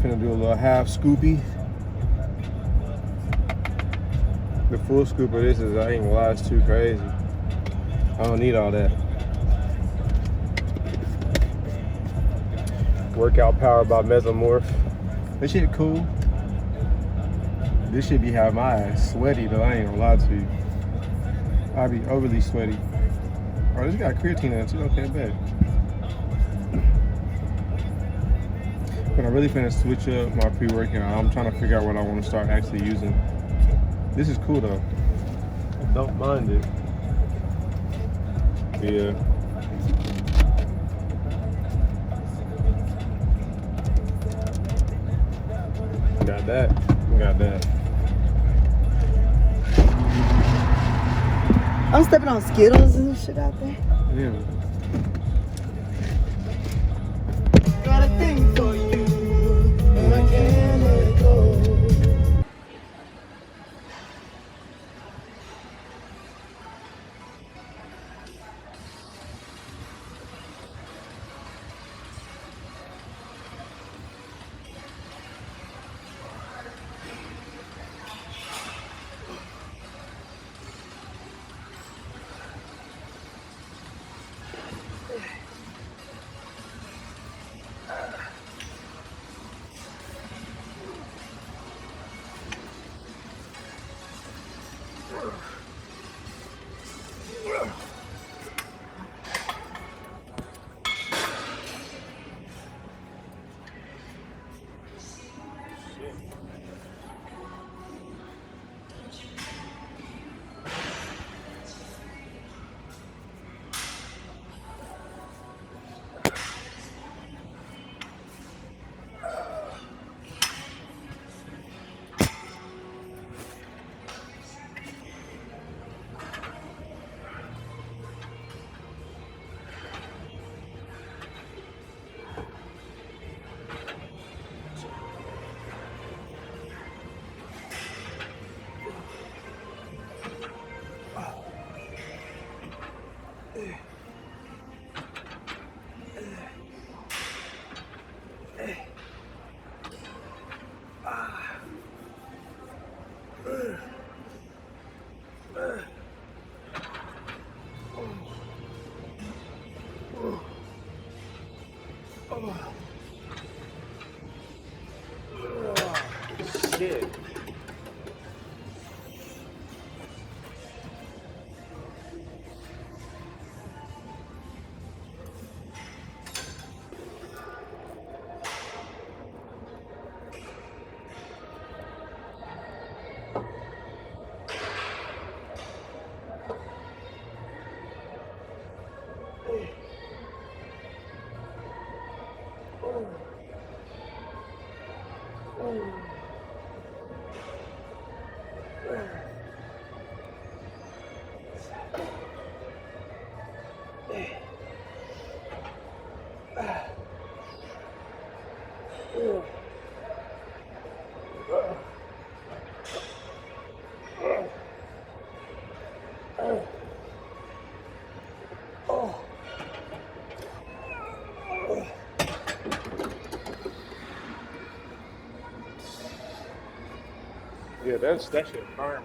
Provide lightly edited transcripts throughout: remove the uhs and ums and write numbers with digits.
finna do a little half scoopy. The full scoop of this is, I ain't gonna lie, it's too crazy. I don't need all that. Workout Power by Mesomorph. This shit cool. This shit be having my ass sweaty though, I ain't gonna lie to you. I be overly sweaty. Oh, this got creatine in it too, okay, bet. But I really finna switch up my pre-workout. I'm trying to figure out what I want to start actually using. This is cool though. I don't mind it. Yeah. Got that. Got that. I'm stepping on Skittles and shit out there. Yeah. Got a thing for you, and I can't let it go. Shit. Yeah, that shit burn.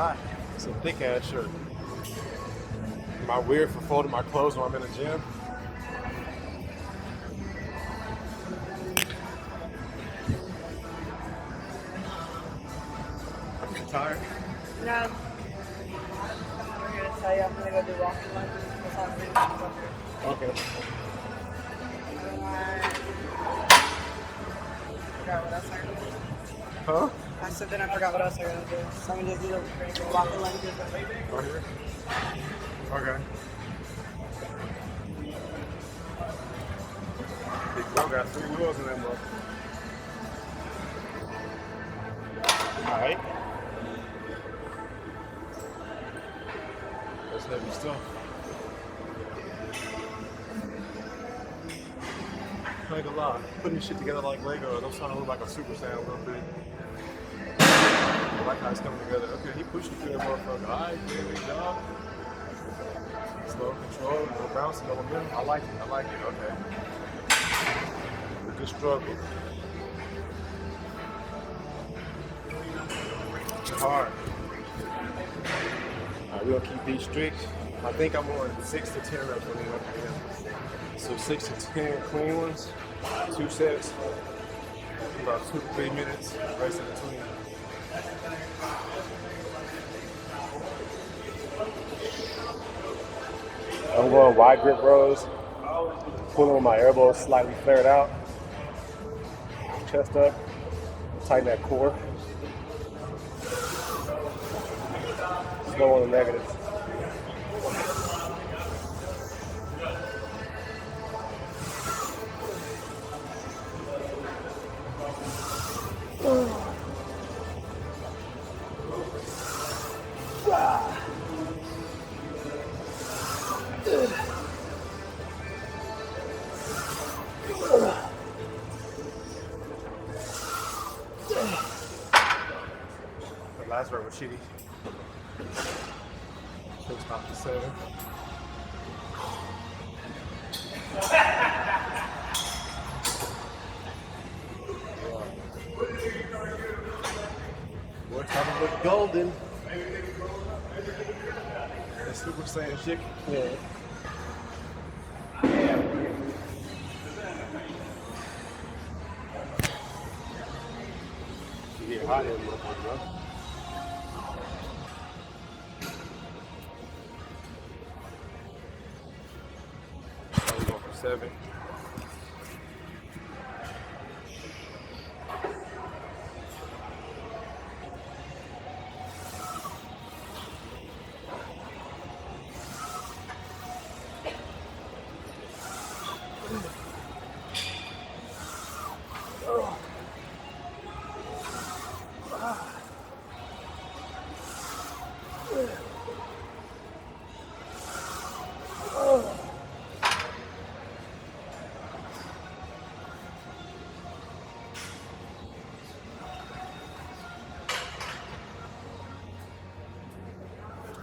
hot. It's a thick ass shirt. Am I weird for folding my clothes when I'm in the gym? You tired? No. I'm gonna tell you I'm gonna go do walking lunges. That's all I'm doing. Okay. Forgot what else I gotta do. Huh? I said then I forgot what else I gotta do. So I'm gonna just do the walking lunges. Right here? Okay. Big bro got 3 wheels in that motherfucker. Alright. That's heavy stuff. Like a lot. Putting this shit together like Lego. I'm starting to look like a Super Saiyan a little bit. I like how it's coming together. Okay, he pushed me through that motherfucker. Alright, big dog. Slow control, no bouncing, no momentum. I like it. Okay. Good struggle. It's hard. Alright, we're gonna keep these strict. I think I'm on 6 to 10 reps when we up here. So 6 to 10 clean ones, 2 sets, about 2 to 3 minutes, rest in between. I'm going wide grip rows, pulling with my elbows slightly flared out, chest up, tighten that core. Let's go on the negatives. The last rep was shitty. Should stop to 7. We're talking about golden. The Super Saiyan chick. Yeah. You get hot in the motherfucker, bro. I'm going for 7.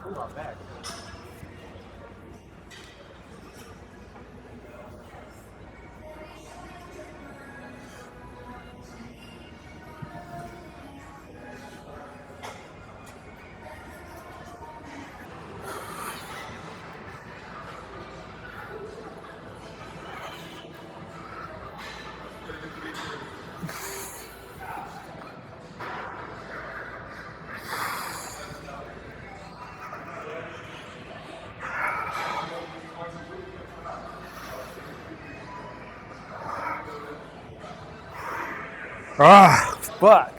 My back. Ah, fuck.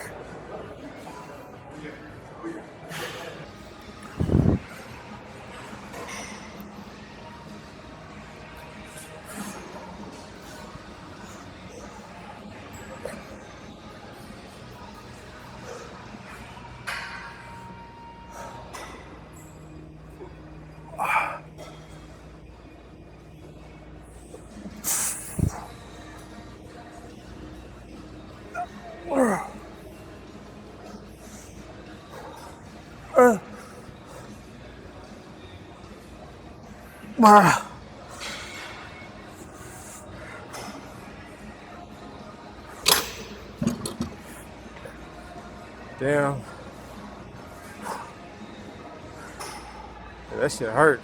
Damn. That shit hurt.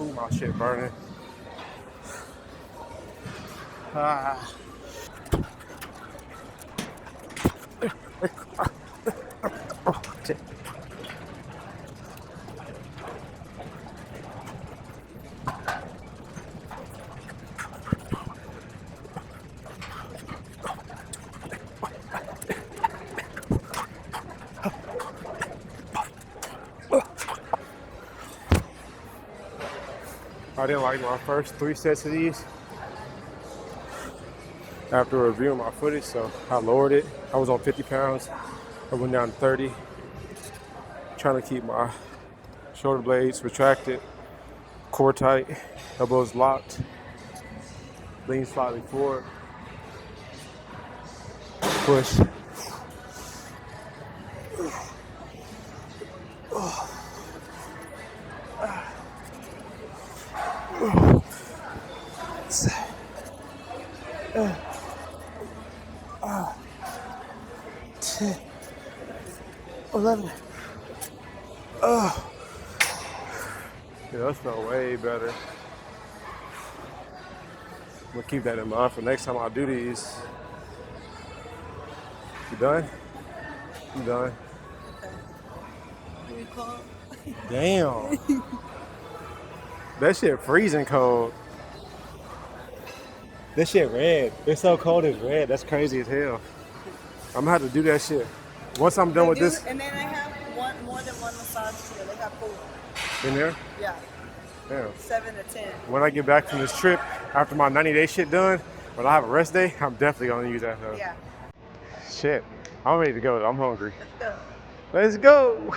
Ooh, my shit burning. Ah. Oh, shit. I didn't like my first 3 sets of these after reviewing my footage, so I lowered it. I was on 50 pounds. I went down to 30. Trying to keep my shoulder blades retracted, core tight, elbows locked, lean slightly forward, push. Ten, 11. Yeah, that felt way better. I'm gonna keep that in mind for next time I do these. You done? You done? Can we call? Damn. That shit freezing cold. That shit red. It's so cold it's red. That's crazy as hell. I'm gonna have to do that shit. Once I'm done with this. And then I have more than one massage chair. They got 4. In there? Yeah. Damn. 7 to 10. When I get back from this trip, after my 90-day shit done, when I have a rest day, I'm definitely gonna use that stuff. Yeah. Shit. I'm ready to go. I'm hungry. Let's go. Let's go.